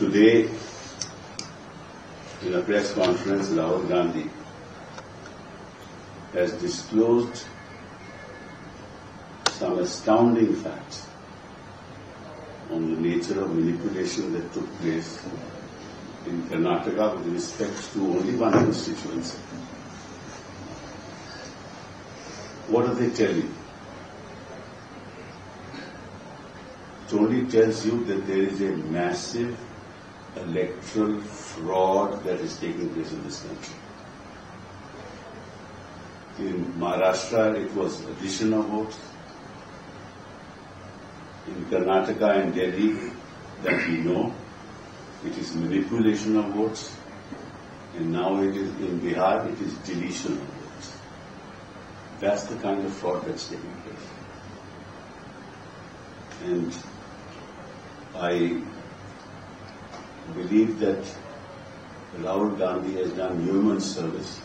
Today, in a press conference, Rahul Gandhi has disclosed some astounding facts on the nature of manipulation that took place in Karnataka with respect to only one constituency. What do they tell you? It only tells you that there is a massive electoral fraud that is taking place in this country. In Maharashtra, it was addition of votes. In Karnataka and Delhi, that we know, it is manipulation of votes. And now it is in Bihar, it is deletion of votes. That's the kind of fraud that's taking place. And I believe that Rahul Gandhi has done human service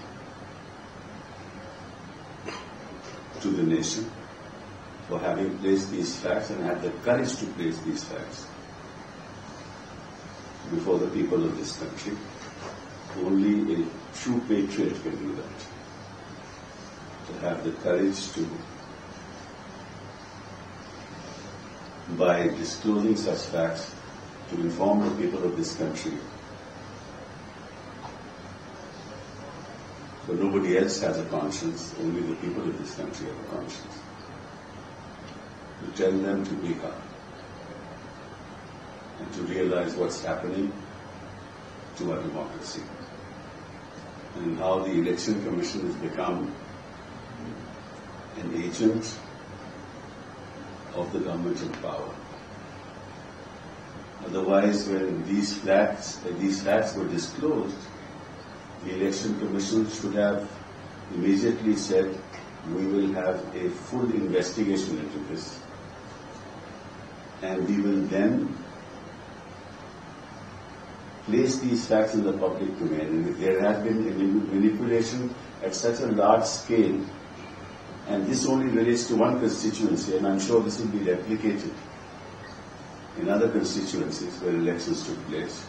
to the nation for having placed these facts and had the courage to place these facts before the people of this country. Only a true patriot can do that. To have the courage to, by disclosing such facts, to inform the people of this country. So nobody else has a conscience, only the people of this country have a conscience. To tell them to wake up and to realize what's happening to our democracy and how the Election Commission has become an agent of the government in power. Otherwise, when these facts were disclosed, the Election Commission should have immediately said, we will have a full investigation into this, and we will then place these facts in the public domain. And if there has been manipulation at such a large scale, and this only relates to one constituency, and I'm sure this will be replicated in other constituencies where elections took place,